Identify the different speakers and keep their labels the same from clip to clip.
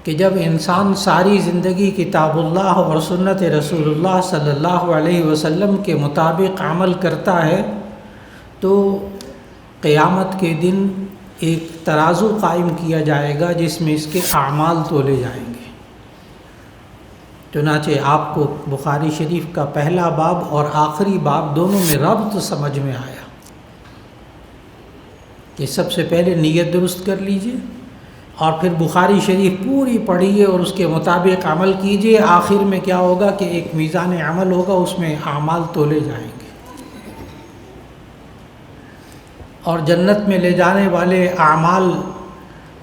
Speaker 1: کہ جب انسان ساری زندگی کتاب اللہ اور سنت رسول اللہ صلی اللہ علیہ وسلم کے مطابق عمل کرتا ہے تو قیامت کے دن ایک ترازو قائم کیا جائے گا جس میں اس کے اعمال تولے جائیں گے۔ چنانچہ آپ کو بخاری شریف کا پہلا باب اور آخری باب دونوں میں ربط سمجھ میں آیا کہ سب سے پہلے نیت درست کر لیجئے اور پھر بخاری شریف پوری پڑھیے اور اس کے مطابق عمل کیجئے۔ آخر میں کیا ہوگا کہ ایک میزان عمل ہوگا، اس میں اعمال تولے جائیں گے اور جنت میں لے جانے والے اعمال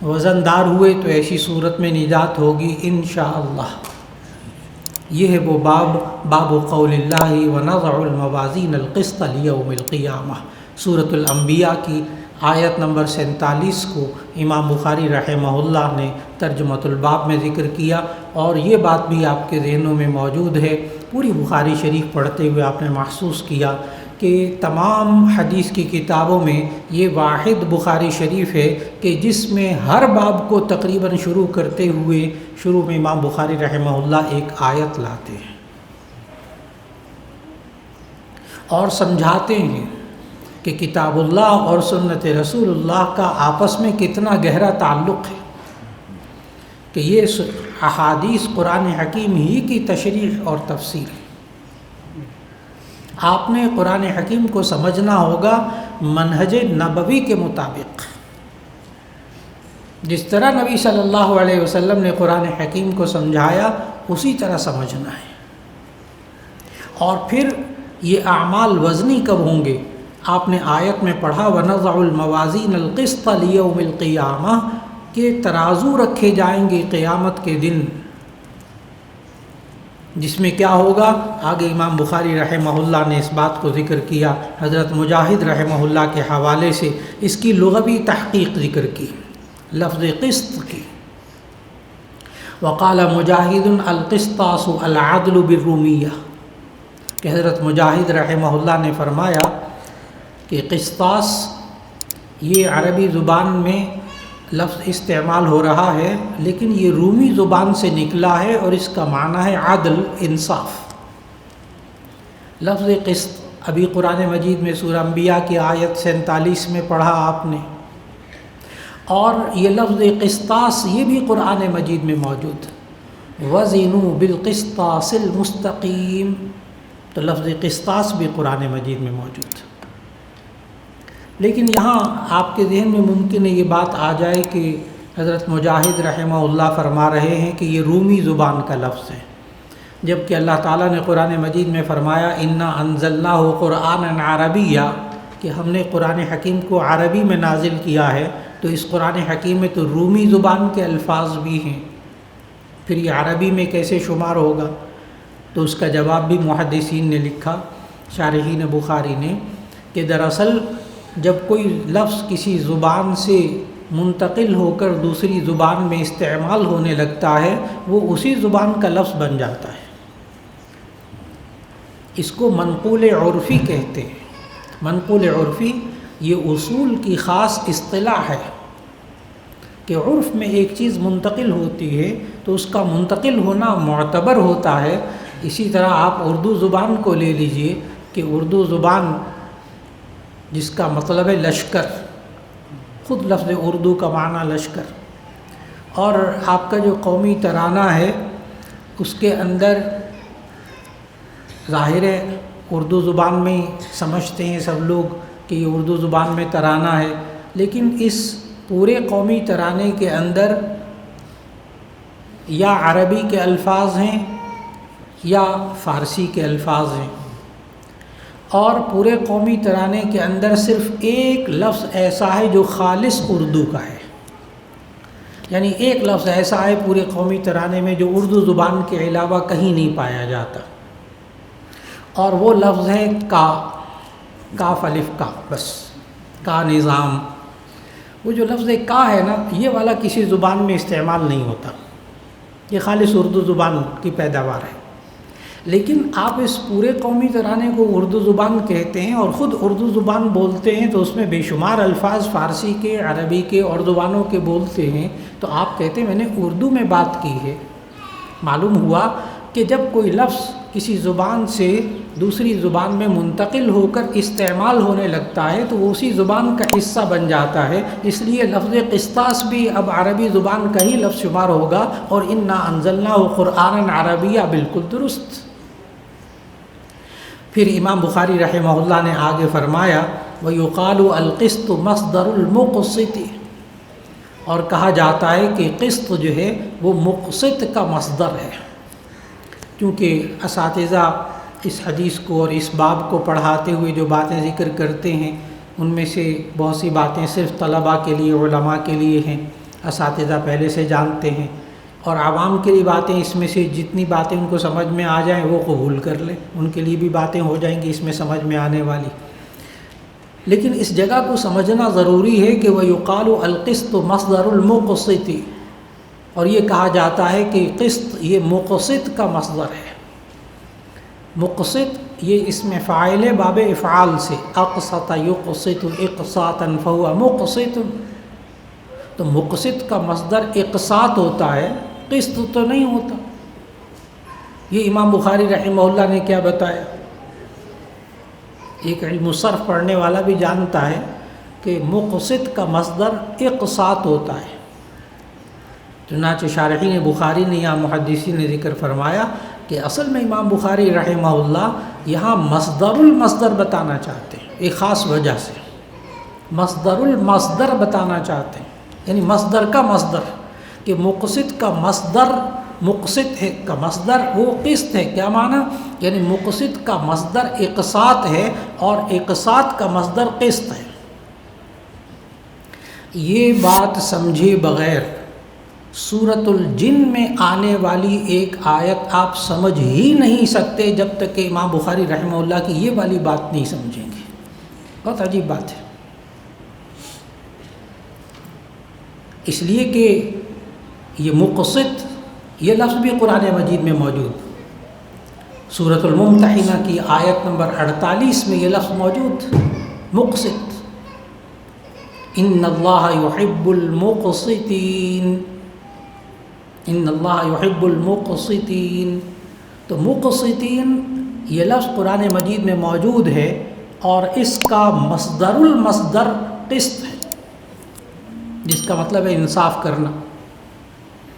Speaker 1: وزندار ہوئے تو ایسی صورت میں نجات ہوگی انشاءاللہ۔ یہ ہے وہ باب قول اللہ ونضع الموازین القسط لیوم القیامہ، سورۃ الانبیاء کی آیت نمبر 47 کو امام بخاری رحمہ اللہ نے ترجمۃ الباب میں ذکر کیا، اور یہ بات بھی آپ کے ذہنوں میں موجود ہے۔ پوری بخاری شریف پڑھتے ہوئے آپ نے محسوس کیا کہ تمام حدیث کی کتابوں میں یہ واحد بخاری شریف ہے کہ جس میں ہر باب کو تقریباً شروع کرتے ہوئے شروع میں امام بخاری رحمہ اللہ ایک آیت لاتے ہیں اور سمجھاتے ہیں کہ کتاب اللہ اور سنت رسول اللہ کا آپس میں کتنا گہرا تعلق ہے، کہ یہ احادیث قرآن حکیم ہی کی تشریح اور تفسیر ہے۔ آپ نے قرآن حکیم کو سمجھنا ہوگا منہج نبوی کے مطابق، جس طرح نبی صلی اللہ علیہ وسلم نے قرآن حکیم کو سمجھایا اسی طرح سمجھنا ہے۔ اور پھر یہ اعمال وزنی کب ہوں گے؟ آپ نے آیت میں پڑھا وَنَضَعُ الْمَوَازِينَ الْقِسْطَ لِيَوْمِ الْقِيَامَةِ کہ ترازو رکھے جائیں گے قیامت کے دن، جس میں کیا ہوگا؟ آگے امام بخاری رحمہ اللہ نے اس بات کو ذکر کیا، حضرت مجاہد رحمہ اللہ کے حوالے سے اس کی لغوی تحقیق ذکر کی، لفظ قسط کی۔ وقال مجاہد القسطاس العدل بالرومیہ، کہ حضرت مجاہد رحمہ اللہ نے فرمایا کہ قسطاس یہ عربی زبان میں لفظ استعمال ہو رہا ہے، لیکن یہ رومی زبان سے نکلا ہے اور اس کا معنی ہے عدل، انصاف۔ لفظ قسط ابھی قرآن مجید میں سورہ انبیاء کی آیت 47 میں پڑھا آپ نے، اور یہ لفظ قسطاس یہ بھی قرآن مجید میں موجود، وزنوا بالقسطاس المستقیم، تو لفظ قسطاس بھی قرآن مجید میں موجود۔ لیکن یہاں آپ کے ذہن میں ممکن ہے یہ بات آ جائے کہ حضرت مجاہد رحمہ اللہ فرما رہے ہیں کہ یہ رومی زبان کا لفظ ہے، جبکہ اللہ تعالیٰ نے قرآن مجید میں فرمایا انا انزلناہ قرآنا عربیا، کہ ہم نے قرآن حکیم کو عربی میں نازل کیا ہے، تو اس قرآن حکیم میں تو رومی زبان کے الفاظ بھی ہیں، پھر یہ عربی میں کیسے شمار ہوگا؟ تو اس کا جواب بھی محدثین نے لکھا، شارحین بخاری نے، کہ دراصل جب کوئی لفظ کسی زبان سے منتقل ہو کر دوسری زبان میں استعمال ہونے لگتا ہے وہ اسی زبان کا لفظ بن جاتا ہے۔ اس کو منقول عرفی کہتے ہیں۔ منقول عرفی یہ اصول کی خاص اصطلاح ہے کہ عرف میں ایک چیز منتقل ہوتی ہے تو اس کا منتقل ہونا معتبر ہوتا ہے۔ اسی طرح آپ اردو زبان کو لے لیجئے کہ اردو زبان جس کا مطلب ہے لشکر، خود لفظ اردو کا معنی لشکر، اور آپ کا جو قومی ترانہ ہے اس کے اندر ظاہر ہے اردو زبان میں سمجھتے ہیں سب لوگ کہ یہ اردو زبان میں ترانہ ہے، لیکن اس پورے قومی ترانے کے اندر یا عربی کے الفاظ ہیں یا فارسی کے الفاظ ہیں، اور پورے قومی ترانے کے اندر صرف ایک لفظ ایسا ہے جو خالص اردو کا ہے، یعنی ایک لفظ ایسا ہے پورے قومی ترانے میں جو اردو زبان کے علاوہ کہیں نہیں پایا جاتا، اور وہ لفظ ہے کاف الف کا، بس کا نظام۔ وہ جو لفظ کا ہے نا، یہ والا کسی زبان میں استعمال نہیں ہوتا، یہ خالص اردو زبان کی پیداوار ہے۔ لیکن آپ اس پورے قومی ترانے کو اردو زبان کہتے ہیں اور خود اردو زبان بولتے ہیں، تو اس میں بے شمار الفاظ فارسی کے، عربی کے اور زبانوں کے بولتے ہیں، تو آپ کہتے ہیں میں نے اردو میں بات کی ہے۔ معلوم ہوا کہ جب کوئی لفظ کسی زبان سے دوسری زبان میں منتقل ہو کر استعمال ہونے لگتا ہے تو وہ اسی زبان کا حصہ بن جاتا ہے، اس لیے لفظ قسطاس بھی اب عربی زبان کا ہی لفظ شمار ہوگا، اور انا انزلناہ قرآنا عربیہ بالکل درست۔ پھر امام بخاری رحمہ اللہ نے آگے فرمایا وَيُقَالُ الْقِسْطُ مَصْدَرُ الْمُقْسِطِ، اور کہا جاتا ہے کہ قسط جو ہے وہ مقسط کا مصدر ہے، کیونکہ اساتذہ اس حدیث کو اور اس باب کو پڑھاتے ہوئے جو باتیں ذکر کرتے ہیں ان میں سے بہت سی باتیں صرف طلباء کے لیے، علماء کے لیے ہیں، اساتذہ پہلے سے جانتے ہیں، اور عوام کے لیے باتیں اس میں سے جتنی باتیں ان کو سمجھ میں آ جائیں وہ قبول کر لیں، ان کے لیے بھی باتیں ہو جائیں گی اس میں سمجھ میں آنے والی۔ لیکن اس جگہ کو سمجھنا ضروری ہے کہ وَيُقَالُ الْقِسْطُ مَصْدَرُ الْمُقْسِطِ، اور یہ کہا جاتا ہے کہ قسط یہ مقسط کا مصدر ہے۔ مقسط یہ اسم فاعل ہے باب افعال سے، اقسط یقسط اقساطا فهو مقسط، تو مقسط کا مصدر اقساط ہوتا ہے، قسط تو نہیں ہوتا۔ یہ امام بخاری رحمہ اللہ نے کیا بتایا؟ ایک علم صرف پڑھنے والا بھی جانتا ہے کہ مقسط کا مصدر اقساط ہوتا ہے۔ چنانچہ شارحین بخاری نے یا محدثین نے ذکر فرمایا کہ اصل میں امام بخاری رحمہ اللہ یہاں مصدر المصدر بتانا چاہتے ہیں، ایک خاص وجہ سے مصدر المصدر بتانا چاہتے ہیں، یعنی مصدر کا مصدر، کہ مقسط کا مصدر، مقسط ہے کا مصدر وہ قسط ہے۔ کیا معنی؟ یعنی مقسط کا مصدر اقساط ہے اور اقساط کا مصدر قسط ہے۔ یہ بات سمجھے بغیر سورۃ الجن میں آنے والی ایک آیت آپ سمجھ ہی نہیں سکتے جب تک کہ امام بخاری رحمہ اللہ کی یہ والی بات نہیں سمجھیں گے۔ بہت عجیب بات ہے، اس لیے کہ یہ مقسط یہ لفظ بھی قرآن مجید میں موجود، سورۃ الممتحنہ کی آیت نمبر 48 میں یہ لفظ موجود، مقسط، ان اللہ یحب المقسطین، ان اللہ یحب المقسطین۔ تو مقسطین یہ لفظ قرآن مجید میں موجود ہے اور اس کا مصدر المصدر قسط ہے، جس کا مطلب ہے انصاف کرنا،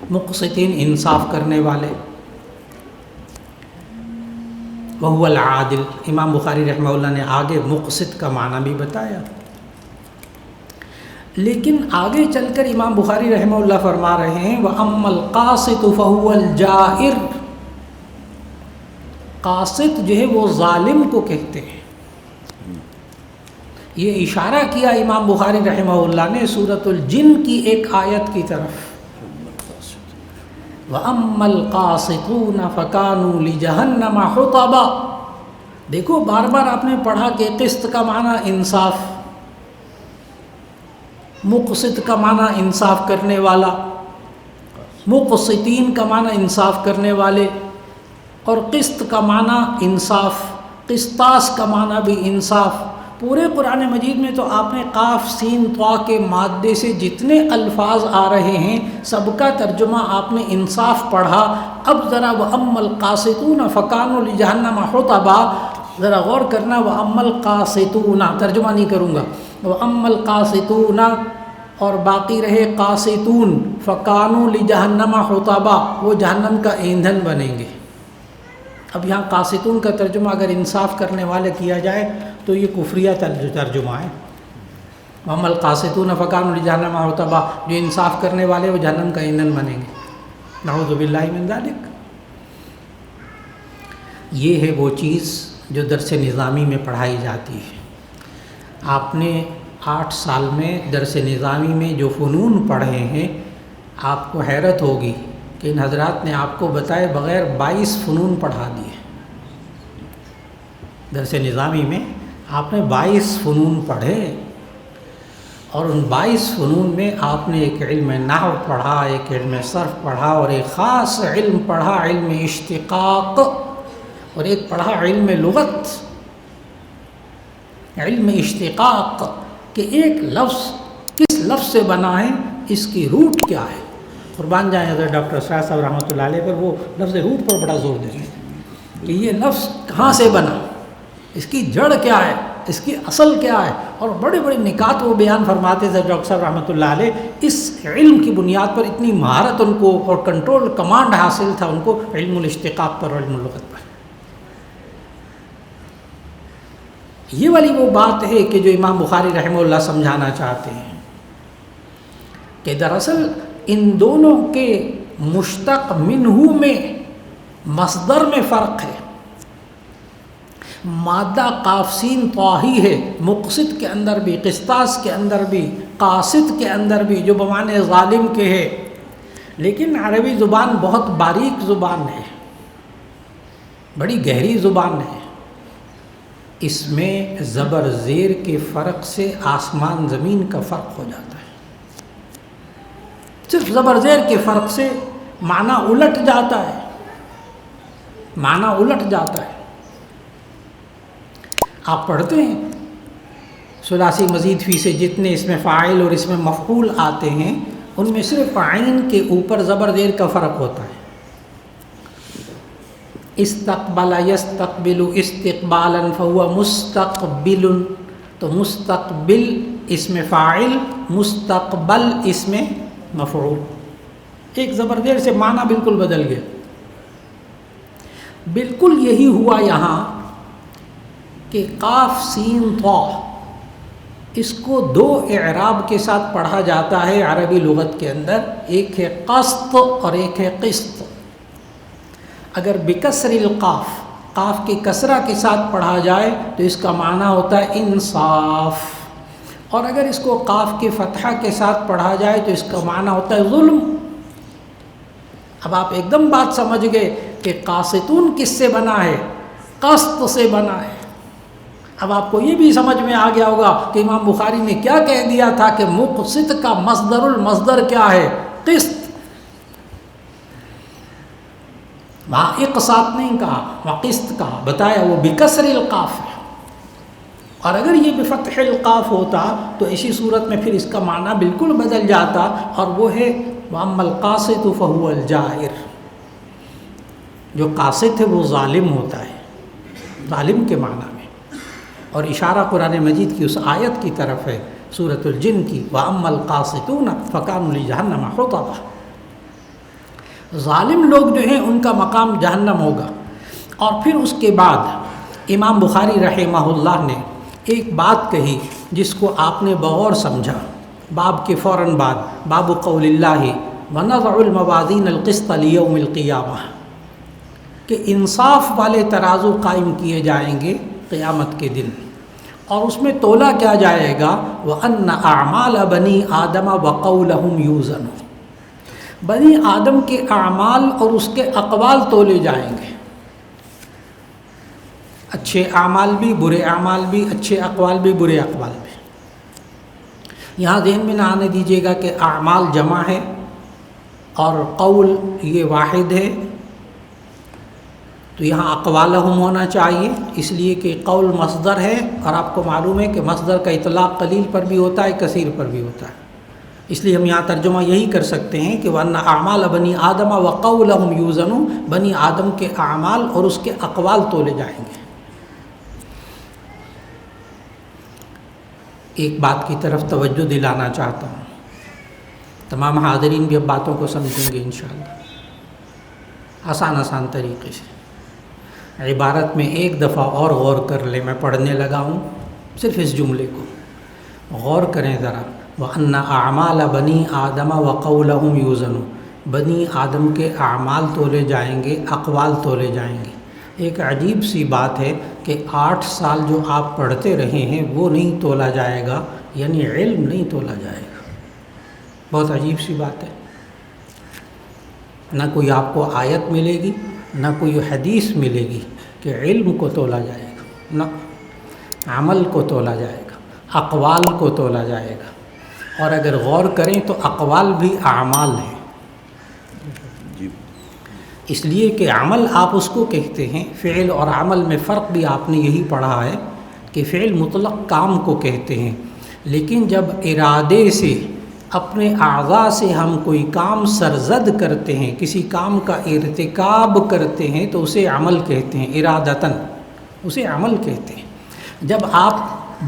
Speaker 1: مقسطین انصاف کرنے والے، وہو العادل۔ امام بخاری رحمہ اللہ نے آگے مقسط کا معنی بھی بتایا، لیکن آگے چل کر امام بخاری رحمہ اللہ فرما رہے ہیں وَأَمَّا الْقَاسِطُ فَهُوَ الْجَائِرُ، قاسط جو ہے وہ ظالم کو کہتے ہیں۔ یہ اشارہ کیا امام بخاری رحمہ اللہ نے سورۃ الجن کی ایک آیت کی طرف، وَأَمَّا الْقَاسِطُونَ فَكَانُوا لِجَهَنَّمَ حُطَبًا۔ دیکھو بار بار آپ نے پڑھا کہ قسط کا معنی انصاف، مقسط کا معنی انصاف کرنے والا، مقسطین کا معنی انصاف کرنے والے، اور قسط کا معنی انصاف، قسطاس کا معنی بھی انصاف۔ پورے قرآن مجید میں تو آپ نے قاف سین طا کے مادے سے جتنے الفاظ آ رہے ہیں سب کا ترجمہ آپ نے انصاف پڑھا۔ اب ذرا وَأَمَّا الْقَاسِطُونَ فَكَانُوا لِجَهَنَّمَ حُطَبًا، ذرا غور کرنا، وَأَمَّا الْقَاسِطُونَ ترجمہ نہیں کروں گا، وَأَمَّا الْقَاسِطُونَ اور باقی رہے قاسطون، فَكَانُوا لِجَهَنَّمَ حُطَبًا، وہ جہنم کا ایندھن بنیں گے۔ اب یہاں قاسطون کا ترجمہ اگر انصاف کرنے والے کیا جائے تو یہ کفریہ ترجمہ ہے، وَأَمَّا الْقَاسِطُونَ فَكَانُوا لِجَهَنَّمَ حُطَبًا، جو انصاف کرنے والے وہ جہنم کا ایندھن بنیں گے، نعوذ باللہ من ذالک۔ یہ ہے وہ چیز جو درس نظامی میں پڑھائی جاتی ہے۔ آپ نے 8 سال میں درس نظامی میں جو فنون پڑھے ہیں آپ کو حیرت ہوگی کہ ان حضرات نے آپ کو بتائے بغیر 22 فنون پڑھا دیے۔ درس نظامی میں آپ نے 22 فنون پڑھے، اور ان 22 فنون میں آپ نے ایک علم نحو پڑھا، ایک علم صرف پڑھا، اور ایک خاص علم پڑھا علم اشتقاق، اور ایک پڑھا علم لغت۔ علم اشتقاق کہ ایک لفظ کس لفظ سے بنا ہے، اس کی روٹ کیا ہے، قربان جائیں حضرت ڈاکٹر اسرار صاحب رحمۃ اللہ علیہ پر، وہ لفظ روح پر بڑا زور دیتے ہیں کہ یہ لفظ کہاں سے بنا، اس کی جڑ کیا ہے، اس کی اصل کیا ہے، اور بڑے بڑے نکات وہ بیان فرماتے تھے ڈاکٹر صاحب رحمۃ اللہ علیہ۔ اس علم کی بنیاد پر اتنی مہارت ان کو اور کنٹرول کمانڈ حاصل تھا ان کو علم الاشتقاق پر اور علم اللغت پر۔ یہ والی وہ بات ہے کہ جو امام بخاری رحمہ اللہ سمجھانا چاہتے ہیں کہ دراصل ان دونوں کے مشتق منہ میں مصدر میں فرق ہے۔ مادہ قاف سین طاہی ہے، مقصد کے اندر بھی، قسطاس کے اندر بھی، قاصد کے اندر بھی، جو بمعنی ظالم کے ہے، لیکن عربی زبان بہت باریک زبان ہے، بڑی گہری زبان ہے، اس میں زبر زیر کے فرق سے آسمان زمین کا فرق ہو جاتا ہے۔ صرف زبر زیر کے فرق سے معنی الٹ جاتا ہے، معنی الٹ جاتا ہے۔ آپ پڑھتے ہیں ثلاثی مزید فی سے جتنے اس میں فاعل اور اس میں مفعول آتے ہیں، ان میں صرف عین کے اوپر زبر زیر کا فرق ہوتا ہے۔ استقبل یستقبل استقبالا فهو مستقبل، تو مستقبل اس میں فاعل، مستقبل اس میں مفعول، ایک زبر زیر سے معنی بالکل بدل گیا۔ بالکل یہی ہوا یہاں کہ قاف سین طا، اس کو دو اعراب کے ساتھ پڑھا جاتا ہے عربی لغت کے اندر، ایک ہے قسط اور ایک ہے قسط۔ اگر بکسر القاف، قاف کے کسرہ کے ساتھ پڑھا جائے تو اس کا معنی ہوتا ہے انصاف، اور اگر اس کو قاف کے فتحہ کے ساتھ پڑھا جائے تو اس کا معنی ہوتا ہے ظلم۔ اب آپ ایک دم بات سمجھ گئے کہ قاسطون کس سے بنا ہے، قسط سے بنا ہے۔ اب آپ کو یہ بھی سمجھ میں آ گیا ہوگا کہ امام بخاری نے کیا کہہ دیا تھا کہ مقسط کا مصدر المصدر کیا ہے، قسط۔ وہاں اقساط نہیں کہا، وہاں قسط کہا، بتایا وہ بکسر القاف ہے، اور اگر یہ بفتح القاف ہوتا تو اسی صورت میں پھر اس کا معنی بالکل بدل جاتا، اور وہ ہے وَأَمَّا الْقَاسِطُ فَهُوَ الْجَائِرُ، جو قاسط ہے وہ ظالم ہوتا ہے، ظالم کے معنی میں، اور اشارہ قرآن مجید کی اس آیت کی طرف ہے سورۃ الجن کی، وَأَمَّا الْقَاسِطُونَ فَكَانُوا لِجَهَنَّمَ حُطَبًا، ظالم لوگ جو ہیں ان کا مقام جہنم ہوگا۔ اور پھر اس کے بعد امام بخاری رحمہ اللہ نے ایک بات کہی جس کو آپ نے بغور سمجھا، باب کے فوراً بعد، باب قول اللہ وَنَضَعُ الْمَوَازِينَ الْقِسْطَ لِيَوْمِ الْقِيَامَةِ، کہ انصاف والے ترازو قائم کیے جائیں گے قیامت کے دن، اور اس میں تولا کیا جائے گا، وَأَنَّ أَعْمَالَ بَنِي آدَمَ وَقَوْلَهُمْ يُوزَنُ، بنی آدم کے اعمال اور اس کے اقوال تولے جائیں گے، اچھے اعمال بھی، برے اعمال بھی، اچھے اقوال بھی، برے اقوال بھی۔ یہاں ذہن میں نہ آنے دیجیے گا کہ اعمال جمع ہے اور قول یہ واحد ہے، تو یہاں اقوالہم ہونا چاہیے، اس لیے کہ قول مصدر ہے، اور آپ کو معلوم ہے کہ مصدر کا اطلاق قلیل پر بھی ہوتا ہے، کثیر پر بھی ہوتا ہے، اس لیے ہم یہاں ترجمہ یہی کر سکتے ہیں کہ وَأَنَّ أَعْمَالَ بَنِي آدَمَ وَقَوْلَهُمْ يُوزَنُ، بنی آدم کے اعمال اور اس کے اقوال تولے جائیں گے۔ ایک بات کی طرف توجہ دلانا چاہتا ہوں، تمام حاضرین بھی اب باتوں کو سمجھیں گے انشاءاللہ، آسان طریقے سے۔ عبارت میں ایک دفعہ اور غور کر لیں، میں پڑھنے لگا ہوں، صرف اس جملے کو غور کریں ذرا، وَأَنَّ أَعْمَالَ بَنِي آدَمَ وَقَوْلَهُمْ يُوزَنُ، بنی آدم کے اعمال تولے جائیں گے، اقوال تولے جائیں گے۔ ایک عجیب سی بات ہے کہ 8 سال جو آپ پڑھتے رہے ہیں وہ نہیں تولا جائے گا، یعنی علم نہیں تولا جائے گا، بہت عجیب سی بات ہے۔ نہ کوئی آپ کو آیت ملے گی، نہ کوئی حدیث ملے گی کہ علم کو تولا جائے گا، نہ عمل کو تولا جائے گا، اقوال کو تولا جائے گا، اور اگر غور کریں تو اقوال بھی اعمال ہیں، اس لیے کہ عمل آپ اس کو کہتے ہیں، فعل اور عمل میں فرق بھی آپ نے یہی پڑھا ہے کہ فعل مطلق کام کو کہتے ہیں، لیکن جب ارادے سے اپنے اعضاء سے ہم کوئی کام سرزد کرتے ہیں، کسی کام کا ارتکاب کرتے ہیں تو اسے عمل کہتے ہیں، ارادتاً اسے عمل کہتے ہیں۔ جب آپ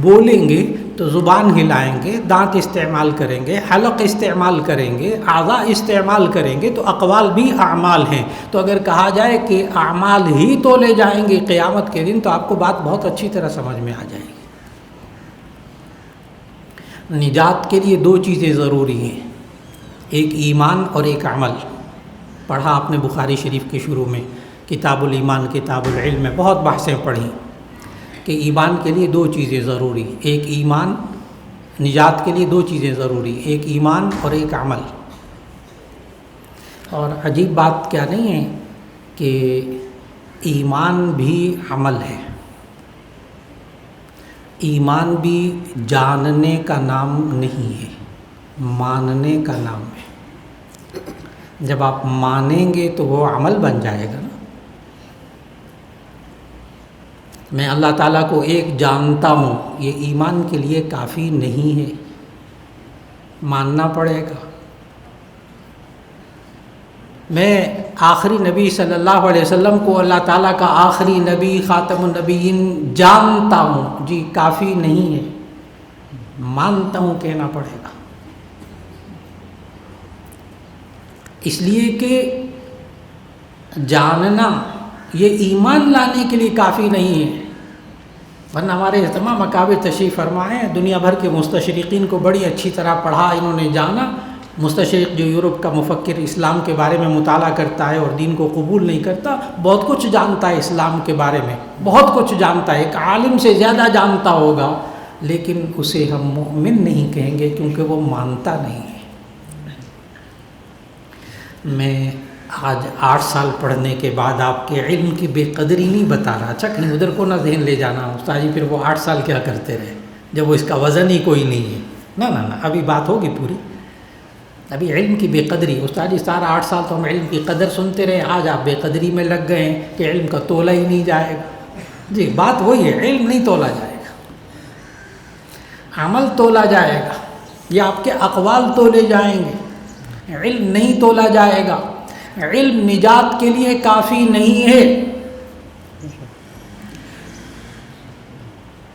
Speaker 1: بولیں گے تو زبان ہلائیں گے، دانت استعمال کریں گے، حلق استعمال کریں گے، اعضاء استعمال کریں گے، تو اقوال بھی اعمال ہیں۔ تو اگر کہا جائے کہ اعمال ہی تولے جائیں گے قیامت کے دن تو آپ کو بات بہت اچھی طرح سمجھ میں آ جائے گی۔ نجات کے لیے دو چیزیں ضروری ہیں، ایک ایمان اور ایک عمل۔ پڑھا آپ نے بخاری شریف کے شروع میں کتاب الایمان کتاب العلم میں بہت بحثیں پڑھی کہ ایمان کے لیے دو چیزیں ضروری، ایک ایمان، نجات کے لیے دو چیزیں ضروری، ایک ایمان اور ایک عمل۔ اور عجیب بات کیا نہیں ہے کہ ایمان بھی عمل ہے، ایمان بھی جاننے کا نام نہیں ہے، ماننے کا نام ہے۔ جب آپ مانیں گے تو وہ عمل بن جائے گا نا۔ میں اللہ تعالیٰ کو ایک جانتا ہوں، یہ ایمان کے لیے کافی نہیں ہے، ماننا پڑے گا۔ میں آخری نبی صلی اللہ علیہ وسلم کو اللہ تعالیٰ کا آخری نبی خاتم النبیین جانتا ہوں، جی کافی نہیں ہے، مانتا ہوں کہنا پڑے گا۔ اس لیے کہ جاننا یہ ایمان لانے کے لیے کافی نہیں ہے، ورنہ ہمارے تمام اکابر تشریف فرمائے ہیں، دنیا بھر کے مستشرقین کو بڑی اچھی طرح پڑھا، انہوں نے جانا۔ مستشرق جو یورپ کا مفکر اسلام کے بارے میں مطالعہ کرتا ہے اور دین کو قبول نہیں کرتا، بہت کچھ جانتا ہے اسلام کے بارے میں، بہت کچھ جانتا ہے، ایک عالم سے زیادہ جانتا ہوگا، لیکن اسے ہم مومن نہیں کہیں گے کیونکہ وہ مانتا نہیں ہے۔ میں آج 8 سال پڑھنے کے بعد آپ کے علم کی بے قدری نہیں بتا رہا، اچھا کہیں ادھر کو نہ ذہن لے جانا استاد جی پھر وہ 8 سال کیا کرتے رہے جب وہ اس کا وزن ہی کوئی نہیں ہے۔ نہ ابھی بات ہوگی پوری، ابھی علم کی بے قدری۔ استاد جی سارا 8 سال تو ہم علم کی قدر سنتے رہے، آج آپ بے قدری میں لگ گئے ہیں کہ علم کا تولا ہی نہیں جائے گا۔ جی بات وہی ہے، علم نہیں تولا جائے گا، عمل تولا جائے گا، یہ آپ کے اقوال تولے جائیں گے، علم نہیں تولا جائے گا۔ علم نجات کے لیے کافی نہیں ہے۔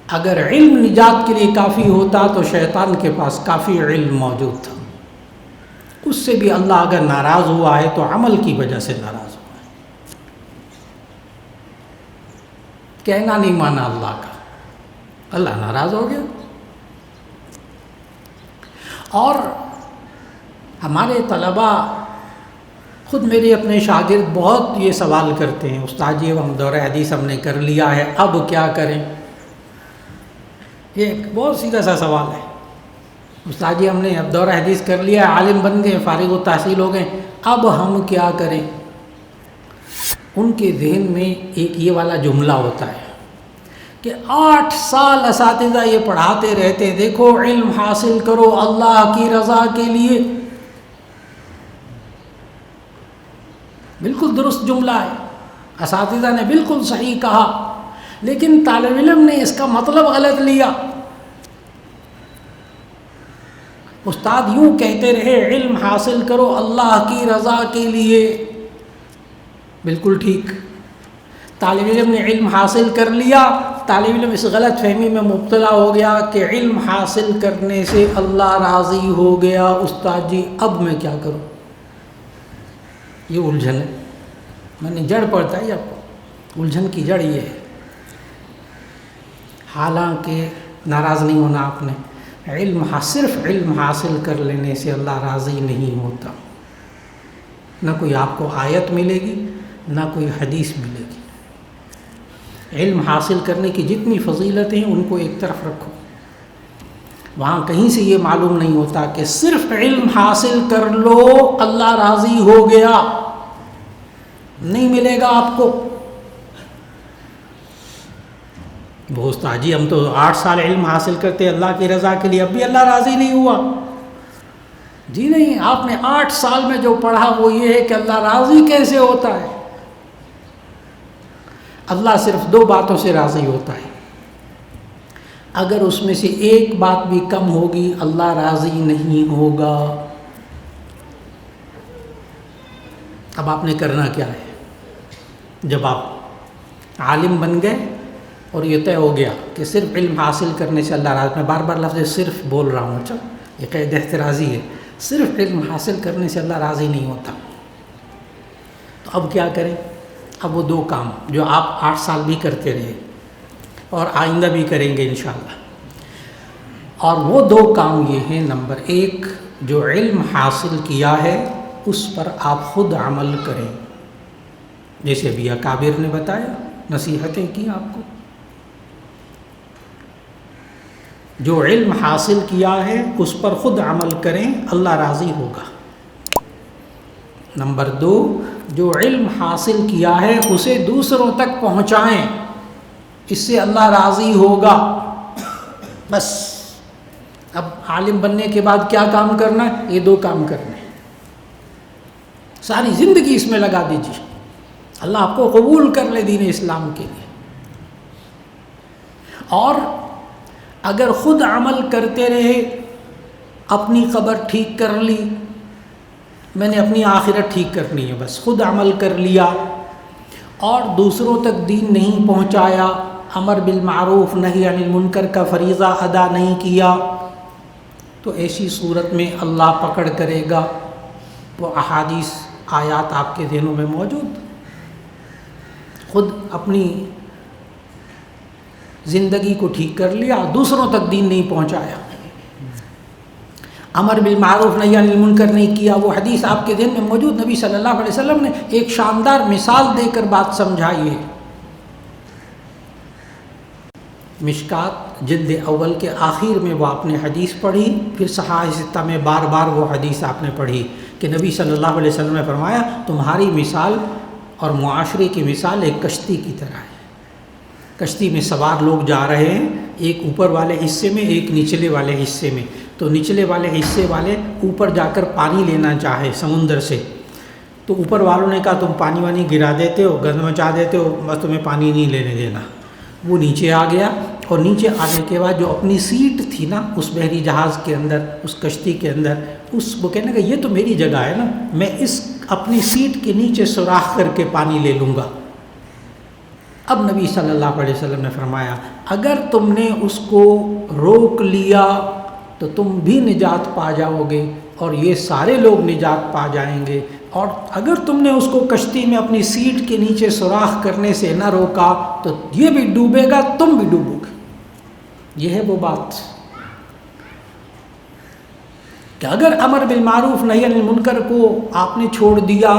Speaker 1: اگر علم نجات کے لیے کافی ہوتا تو شیطان کے پاس کافی علم موجود تھا، اس سے بھی اللہ اگر ناراض ہوا ہے تو عمل کی وجہ سے ناراض ہوا ہے۔ کہنا نہیں مانا اللہ کا، اللہ ناراض ہو گیا۔ اور ہمارے طلباء خود میرے اپنے شاگرد بہت یہ سوال کرتے ہیں، استاد جی ہم دورہ حدیث ہم نے کر لیا ہے، اب کیا کریں؟ یہ ایک بہت سیدھا سا سوال ہے۔ استاد جی ہم نے اب دورہ حدیث کر لیا ہے، عالم بن گئے، فارغ التحصیل ہو گئے، اب ہم کیا کریں؟ ان کے ذہن میں ایک یہ والا جملہ ہوتا ہے کہ 8 سال اساتذہ یہ پڑھاتے رہتے، دیکھو علم حاصل کرو اللہ کی رضا کے لیے۔ بالکل درست جملہ ہے، اساتذہ نے بالکل صحیح کہا، لیکن طالب علم نے اس کا مطلب غلط لیا۔ استاد یوں کہتے رہے علم حاصل کرو اللہ کی رضا کے لیے، بالکل ٹھیک۔ طالب علم نے علم حاصل کر لیا، طالب علم اس غلط فہمی میں مبتلا ہو گیا کہ علم حاصل کرنے سے اللہ راضی ہو گیا، استاد جی اب میں کیا کروں؟ یہ الجھن ہے، میں نے جڑ پڑتا ہے آپ کو، الجھن کی جڑ یہ ہے۔ حالانکہ ناراض نہیں ہونا آپ نے، صرف علم حاصل کر لینے سے اللہ راضی نہیں ہوتا۔ نہ کوئی آپ کو آیت ملے گی، نہ کوئی حدیث ملے گی۔ علم حاصل کرنے کی جتنی فضیلتیں ہیں ان کو ایک طرف رکھو، وہاں کہیں سے یہ معلوم نہیں ہوتا کہ صرف علم حاصل کر لو اللہ راضی ہو گیا، نہیں ملے گا آپ کو۔ وہ استاد جی ہم تو 8 سال علم حاصل کرتے اللہ کی رضا کے لیے، اب بھی اللہ راضی نہیں ہوا۔ جی نہیں، آپ نے 8 سال میں جو پڑھا وہ یہ ہے کہ اللہ راضی کیسے ہوتا ہے۔ اللہ صرف 2 باتوں سے راضی ہوتا ہے، اگر اس میں سے ایک بات بھی کم ہوگی اللہ راضی نہیں ہوگا۔ اب آپ نے کرنا کیا ہے؟ جب آپ عالم بن گئے اور یہ طے ہو گیا کہ صرف علم حاصل کرنے سے اللہ راضی، میں بار بار لفظ صرف بول رہا ہوں، اچھا یہ قید احترازی ہے، صرف علم حاصل کرنے سے اللہ راضی نہیں ہوتا، تو اب کیا کریں؟ اب وہ 2 کام جو آپ 8 سال بھی کرتے رہے اور آئندہ بھی کریں گے انشاءاللہ، اور وہ 2 کام یہ ہیں، نمبر 1 جو علم حاصل کیا ہے اس پر آپ خود عمل کریں، جیسے ابھی اکابر نے بتایا، نصیحتیں کی آپ کو، جو علم حاصل کیا ہے اس پر خود عمل کریں، اللہ راضی ہوگا۔ نمبر 2 جو علم حاصل کیا ہے اسے دوسروں تک پہنچائیں، اس سے اللہ راضی ہوگا۔ بس اب عالم بننے کے بعد کیا کام کرنا ہے؟ یہ 2 کام کرنے ہیں، ساری زندگی اس میں لگا دیجیے، اللہ آپ کو قبول کر لے دین اسلام کے لیے۔ اور اگر خود عمل کرتے رہے، اپنی قبر ٹھیک کر لی، میں نے اپنی آخرت ٹھیک کرنی ہے، بس خود عمل کر لیا اور دوسروں تک دین نہیں پہنچایا، امر بالمعروف نہی عن المنکر کا فریضہ ادا نہیں کیا، تو ایسی صورت میں اللہ پکڑ کرے گا۔ وہ احادیث آیات آپ کے ذہنوں میں موجود، خود اپنی زندگی کو ٹھیک کر لیا، دوسروں تک دین نہیں پہنچایا، امر بالمعروف نہی عن المنکر نہیں کیا، وہ حدیث آپ کے ذہن میں موجود، نبی صلی اللہ علیہ وسلم نے ایک شاندار مثال دے کر بات سمجھائی ہے۔ مشکات جلد اول کے آخر میں وہ آپ نے حدیث پڑھی، پھر صحاح ستہ میں بار بار وہ حدیث آپ نے پڑھی کہ نبی صلی اللہ علیہ وسلم نے فرمایا تمہاری مثال اور معاشرے کی مثال ایک کشتی کی طرح ہے۔ کشتی میں سوار لوگ جا رہے ہیں، ایک اوپر والے حصے میں، ایک نچلے والے حصے میں، تو نچلے والے حصے والے اوپر جا کر پانی لینا چاہے سمندر سے، تو اوپر والوں نے کہا تم پانی وانی گرا دیتے ہو، گند مچا دیتے ہو، بس تمہیں پانی نہیں لینے دینا۔ وہ نیچے آ گیا، اور نیچے آنے کے بعد جو اپنی سیٹ تھی نا اس بحری جہاز کے اندر، اس کشتی کے اندر، اس وہ کہنے کہ یہ تو میری جگہ ہے نا، میں اس اپنی سیٹ کے نیچے سوراخ کر کے پانی لے لوں گا۔ اب نبی صلی اللہ علیہ وسلم نے فرمایا اگر تم نے اس کو روک لیا تو تم بھی نجات پا جاؤ گے اور یہ سارے لوگ نجات پا جائیں گے، اور اگر تم نے اس کو کشتی میں اپنی سیٹ کے نیچے سوراخ کرنے سے نہ روکا تو یہ بھی ڈوبے گا، تم بھی ڈوبو گے۔ یہ ہے وہ بات کہ اگر امر بالمعروف نہی عن المنکر کو آپ نے چھوڑ دیا،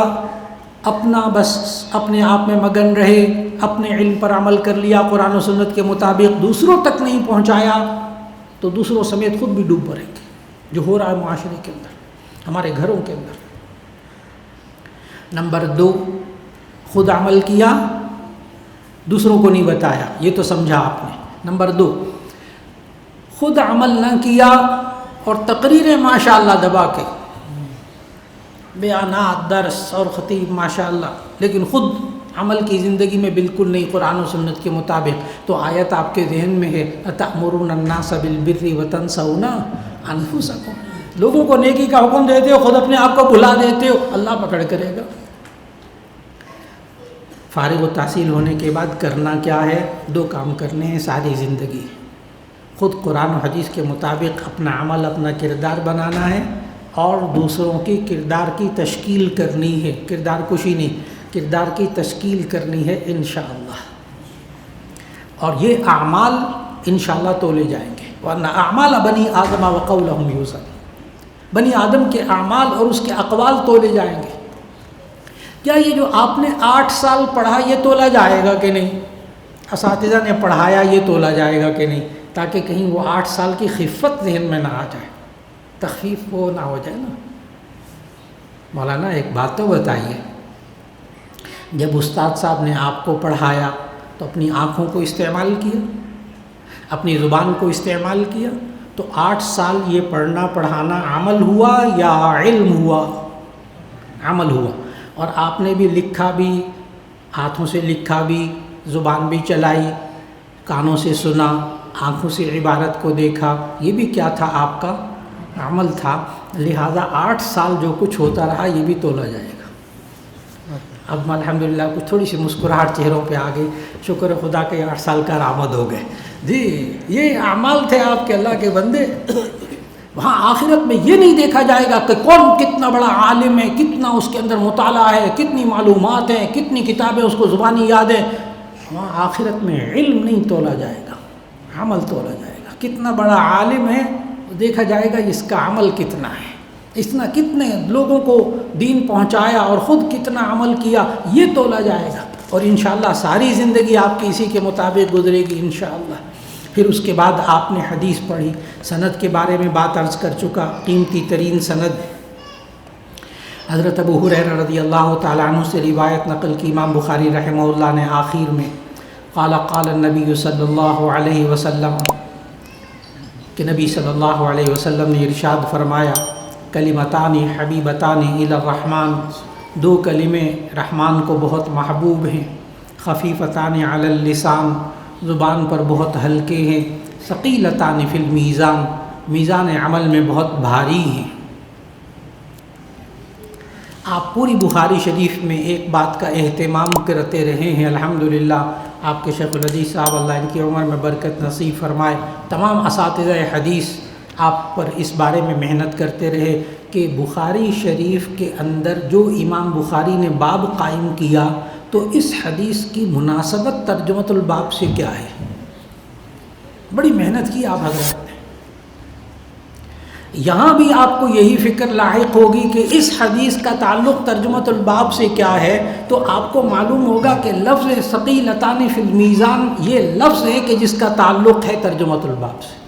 Speaker 1: اپنا بس اپنے آپ میں مگن رہے، اپنے علم پر عمل کر لیا، قرآن و سنت کے مطابق دوسروں تک نہیں پہنچایا، تو دوسروں سمیت خود بھی ڈوب پڑیں گے، جو ہو رہا ہے معاشرے کے اندر، ہمارے گھروں کے اندر۔ نمبر 2 خود عمل کیا، دوسروں کو نہیں بتایا، یہ تو سمجھا آپ نے۔ نمبر 2 خود عمل نہ کیا اور تقریریں ماشاءاللہ دبا کے، بیانات، درس اور خطیب ماشاءاللہ، لیکن خود عمل کی زندگی میں بالکل نہیں قرآن و سنت کے مطابق، تو آیت آپ کے ذہن میں ہے أَتَأْمُرُونَ النَّاسَ بِالْبِرِّ وَتَنْسَوْنَ أَنفُسَكُمْ، لوگوں کو نیکی کا حکم دیتے ہو، خود اپنے آپ کو بھلا دیتے ہو، اللہ پکڑ کرے گا۔ فارغ و تحصیل ہونے کے بعد کرنا کیا ہے؟ 2 کام کرنے ہیں ساری زندگی، خود قرآن و حدیث کے مطابق اپنا عمل، اپنا کردار بنانا ہے، اور دوسروں کی کردار کی تشکیل کرنی ہے، کردار کشی نہیں، کردار کی تشکیل کرنی ہے انشاءاللہ، اور یہ اعمال انشاءاللہ تولے جائیں گے۔ ورنہ اعمال بنی آدم وقولہم یوزن، بنی آدم کے اعمال اور اس کے اقوال تولے جائیں گے۔ کیا یہ جو آپ نے 8 سال پڑھا یہ تولا جائے گا کہ نہیں؟ اساتذہ نے پڑھایا یہ تولا جائے گا کہ نہیں؟ تاکہ کہیں وہ 8 سال کی خفت ذہن میں نہ آ جائے، تخفیف وہ نہ ہو جائے نا۔ مولانا ایک بات تو بتائیے، جب استاد صاحب نے آپ کو پڑھایا تو اپنی آنکھوں کو استعمال کیا، اپنی زبان کو استعمال کیا، تو 8 سال یہ پڑھنا پڑھانا عمل ہوا یا علم ہوا؟ عمل ہوا۔ اور آپ نے بھی لکھا بھی، ہاتھوں سے لکھا بھی، زبان بھی چلائی، کانوں سے سنا، آنکھوں سے عبادت کو دیکھا، یہ بھی کیا تھا؟ آپ کا عمل تھا، لہٰذا 8 سال جو کچھ ہوتا رہا یہ بھی تولا جائے گا۔ اب الحمدللہ کچھ تھوڑی سی مسکراہٹ چہروں پہ آ گئی، شکر خدا کے 8 سال کا آمد ہو گئے۔ جی یہ اعمال تھے آپ کے، اللہ کے بندے۔ وہاں آخرت میں یہ نہیں دیکھا جائے گا کہ کون کتنا بڑا عالم ہے، کتنا اس کے اندر مطالعہ ہے، کتنی معلومات ہیں، کتنی کتابیں اس کو زبانی یاد ہیں۔ وہاں آخرت میں علم نہیں تولا جائے گا، عمل تولا جائے گا۔ کتنا بڑا عالم ہے دیکھا جائے گا اس کا عمل کتنا ہے، اتنا کتنے لوگوں کو دین پہنچایا اور خود کتنا عمل کیا، یہ تولا جائے گا۔ اور انشاءاللہ ساری زندگی آپ کی اسی کے مطابق گزرے گی انشاءاللہ۔ پھر اس کے بعد آپ نے حدیث پڑھی، سند کے بارے میں بات عرض کر چکا، قیمتی ترین سند حضرت ابو ہریرہ رضی اللہ تعالیٰ عنہ سے روایت نقل کی امام بخاری رحمہ اللہ نے آخر میں، قال قال النبی صلی اللہ علیہ وسلم، کہ نبی صلی اللہ علیہ وسلم نے ارشاد فرمایا، کلمتان حبیبتان الی الرحمن، 2 کلمے رحمان کو بہت محبوب ہیں، خفیفتان علی اللسان، زبان پر بہت ہلکے ہیں، ثقیلتان فی المیزان، میزان عمل میں بہت بھاری ہیں۔ آپ پوری بخاری شریف میں ایک بات کا اہتمام کرتے رہے ہیں الحمدللہ۔ آپ کے شیخ الحدیث صاحب اللہ ان کی عمر میں برکت نصیب فرمائے، تمام اساتذہ حدیث آپ پر اس بارے میں محنت کرتے رہے کہ بخاری شریف کے اندر جو امام بخاری نے باب قائم کیا تو اس حدیث کی مناسبت ترجمۃ الباب سے کیا ہے۔ بڑی محنت کی آپ حضرات نے۔ یہاں بھی آپ کو یہی فکر لاحق ہوگی کہ اس حدیث کا تعلق ترجمۃ الباب سے کیا ہے، تو آپ کو معلوم ہوگا کہ لفظ ثقیلتان فی المیزان یہ لفظ ہے کہ جس کا تعلق ہے ترجمۃ الباب سے۔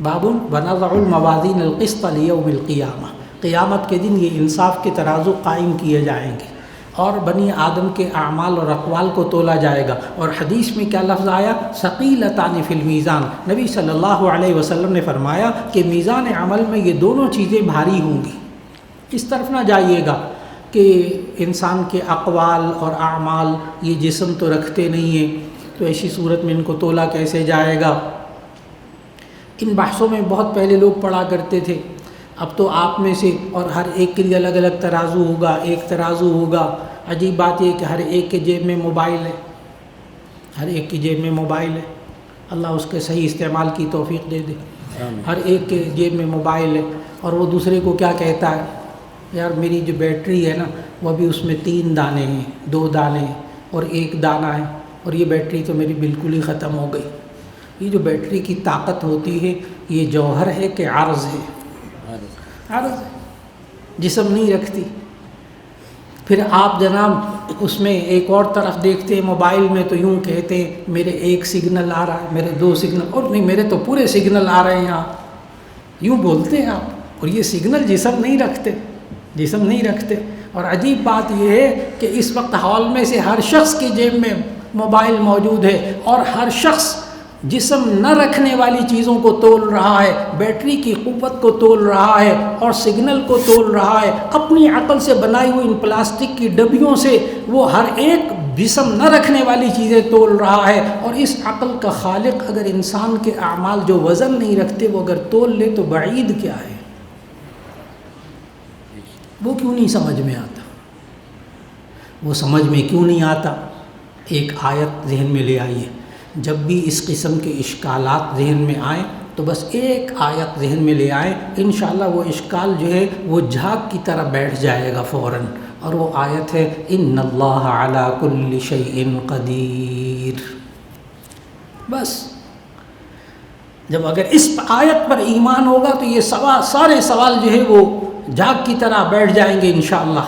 Speaker 1: باب ونضع الموازین القسط لیوم القیامہ، قیامت کے دن یہ انصاف کے ترازو قائم کیے جائیں گے اور بنی آدم کے اعمال اور اقوال کو تولا جائے گا۔ اور حدیث میں کیا لفظ آیا؟ ثقیلتان فی المیزان۔ نبی صلی اللہ علیہ وسلم نے فرمایا کہ میزان عمل میں یہ دونوں چیزیں بھاری ہوں گی۔ اس طرف نہ جائیے گا کہ انسان کے اقوال اور اعمال یہ جسم تو رکھتے نہیں ہیں، تو ایسی صورت میں ان کو تولا کیسے جائے گا۔ ان بحثوں میں بہت پہلے لوگ پڑھا کرتے تھے، اب تو آپ میں سے اور ہر ایک کے لیے الگ الگ ترازو ہوگا، ایک ترازو ہوگا۔ عجیب بات یہ کہ ہر ایک کے جیب میں موبائل ہے، ہر ایک کی جیب میں موبائل ہے، اللہ اس کے صحیح استعمال کی توفیق دے دے۔ ہر ایک کے جیب میں موبائل ہے اور وہ دوسرے کو کیا کہتا ہے، یار میری جو بیٹری ہے نا وہ ابھی اس میں 3 دانے ہیں، 2 دانے ہیں اور 1 دانہ ہے، اور یہ بیٹری تو میری بالکل ہی ختم ہو گئی۔ یہ جو بیٹری کی طاقت ہوتی ہے یہ جوہر ہے کہ عرض ہے؟ عرض ہے، جسم نہیں رکھتی۔ پھر آپ جناب اس میں ایک اور طرف دیکھتے ہیں موبائل میں تو یوں کہتے ہیں میرے 1 سگنل آ رہا ہے، میرے 2 سگنل، اور نہیں میرے تو پورے سگنل آ رہے ہیں آپ، یوں بولتے ہیں آپ، اور یہ سگنل جسم نہیں رکھتے، جسم نہیں رکھتے۔ اور عجیب بات یہ ہے کہ اس وقت ہال میں سے ہر شخص کی جیب میں موبائل موجود ہے، اور ہر شخص جسم نہ رکھنے والی چیزوں کو تول رہا ہے، بیٹری کی قوت کو تول رہا ہے اور سگنل کو تول رہا ہے، اپنی عقل سے بنائی ہوئی ان پلاسٹک کی ڈبیوں سے وہ ہر ایک جسم نہ رکھنے والی چیزیں تول رہا ہے۔ اور اس عقل کا خالق اگر انسان کے اعمال جو وزن نہیں رکھتے وہ اگر تول لے تو بعید کیا ہے؟ وہ کیوں نہیں سمجھ میں آتا؟ وہ سمجھ میں کیوں نہیں آتا؟ ایک آیت ذہن میں لے آئیے، جب بھی اس قسم کے اشکالات ذہن میں آئیں تو بس ایک آیت ذہن میں لے آئیں، انشاءاللہ وہ اشکال جو ہے وہ جھاگ کی طرح بیٹھ جائے گا فوراً، اور وہ آیت ہے ان اللہ علی کل شیء قدیر۔ بس جب اگر اس آیت پر ایمان ہوگا تو یہ سارے سوال جو ہے وہ جھاگ کی طرح بیٹھ جائیں گے انشاءاللہ۔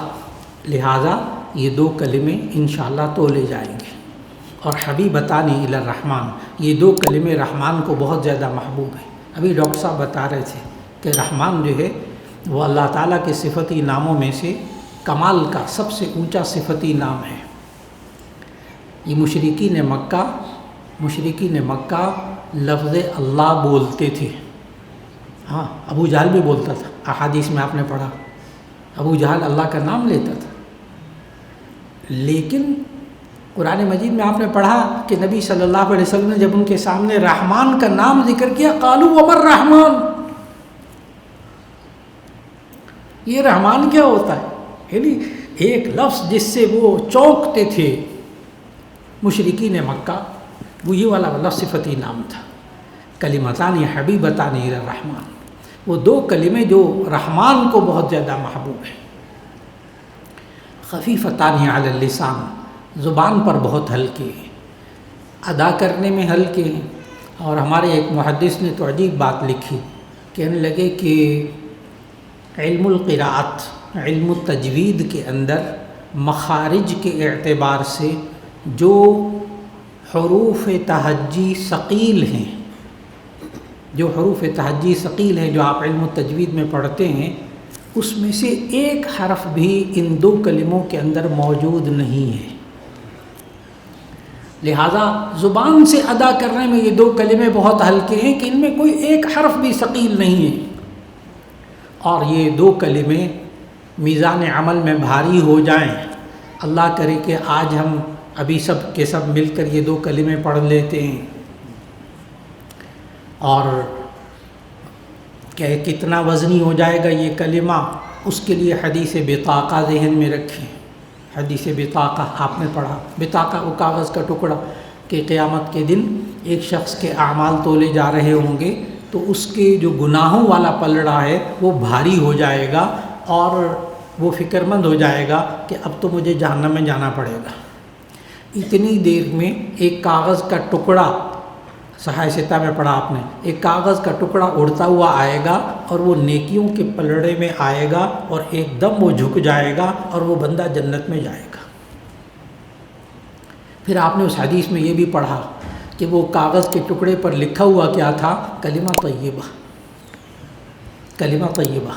Speaker 1: لہٰذا یہ 2 کلمے انشاءاللہ تولے جائیں گے۔ اور حبیبتان الی الرحمن، یہ 2 کلمے رحمان کو بہت زیادہ محبوب ہیں۔ ابھی ڈاکٹر صاحب بتا رہے تھے کہ رحمان جو ہے وہ اللہ تعالیٰ کے صفتی ناموں میں سے کمال کا سب سے اونچا صفتی نام ہے۔ یہ مشرکین مکہ لفظ اللہ بولتے تھے، ہاں ابو جہل بھی بولتا تھا، احادیث میں آپ نے پڑھا ابو جہل اللہ کا نام لیتا تھا، لیکن قرآن مجید میں آپ نے پڑھا کہ نبی صلی اللہ علیہ وسلم نے جب ان کے سامنے رحمان کا نام ذکر کیا، قالوا وما الرحمن، یہ رحمان کیا ہوتا ہے؟ یعنی ایک لفظ جس سے وہ چونکتے تھے مشرکین مکہ، وہ یہ والا لفظ صفتی نام تھا، کلمتان حبیبتان الی الرحمن، وہ دو کلمے جو رحمان کو بہت زیادہ محبوب ہیں، خفیفتان علی اللسان، زبان پر بہت ہلکے ہیں، ادا کرنے میں ہلکے ہیں۔ اور ہمارے ایک محدث نے تو عجیب بات لکھی، کہنے لگے کہ علم القراءت، علم التجوید کے اندر مخارج کے اعتبار سے جو حروف تہجی ثقیل ہیں، جو حروف تہجی ثقیل ہیں جو آپ علم التجوید میں پڑھتے ہیں، اس میں سے ایک حرف بھی ان دو کلموں کے اندر موجود نہیں ہے۔ لہذا زبان سے ادا کرنے میں یہ دو کلمے بہت ہلکے ہیں کہ ان میں کوئی ایک حرف بھی ثقیل نہیں ہے، اور یہ دو کلمے میزان عمل میں بھاری ہو جائیں، اللہ کرے کہ آج ہم ابھی سب کے سب مل کر یہ دو کلمے پڑھ لیتے ہیں، اور کہ کتنا وزنی ہو جائے گا یہ کلمہ، اس کے لیے حدیث بطاقہ ذہن میں رکھیں۔ حدیث بطاقہ آپ نے پڑھا، بطاقہ وہ کاغذ کا ٹکڑا کہ قیامت کے دن ایک شخص کے اعمال تولے جا رہے ہوں گے تو اس کے جو گناہوں والا پلڑا ہے وہ بھاری ہو جائے گا، اور وہ فکر مند ہو جائے گا کہ اب تو مجھے جہنم میں جانا پڑے گا۔ اتنی دیر میں ایک کاغذ کا ٹکڑا، صحائح ستہ میں پڑھا آپ نے، ایک کاغذ کا ٹکڑا اڑتا ہوا آئے گا اور وہ نیکیوں کے پلڑے میں آئے گا، اور ایک دم وہ جھک جائے گا اور وہ بندہ جنت میں جائے گا۔ پھر آپ نے اس حدیث میں یہ بھی پڑھا کہ وہ کاغذ کے ٹکڑے پر لکھا ہوا کیا تھا؟ کلمہ طیبہ، کلمہ طیبہ،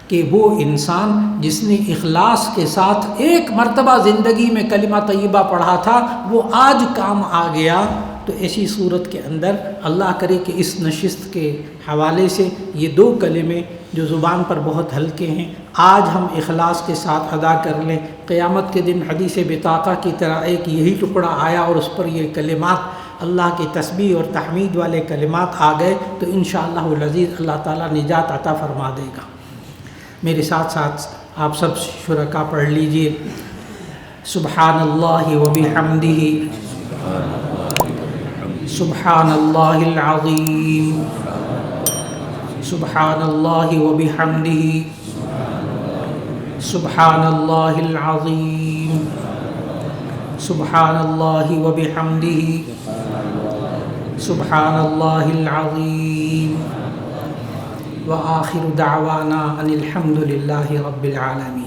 Speaker 1: کہ وہ انسان جس نے اخلاص کے ساتھ ایک مرتبہ زندگی میں کلمہ طیبہ پڑھا تھا وہ آج کام آ گیا۔ تو ایسی صورت کے اندر اللہ کرے کہ اس نشست کے حوالے سے یہ دو کلمے جو زبان پر بہت ہلکے ہیں آج ہم اخلاص کے ساتھ ادا کر لیں، قیامت کے دن حدیث بطاقہ کی طرح ایک یہی ٹکڑا آیا اور اس پر یہ کلمات، اللہ کی تسبیح اور تحمید والے کلمات آ گئے، تو انشاءاللہ العزیز اللہ تعالیٰ نجات عطا فرما دے گا۔ میرے ساتھ ساتھ آپ سب شرکا پڑھ لیجئے، سبحان اللہ و بحمدہ، سبحان اللہ العظیم، سبحان اللہ و بحمدہ، سبحان اللہ العظیم، سبحان اللہ و بحمدہ، سبحان اللہ العظیم، وآخر دعوانا ان الحمد للہ رب العالمین۔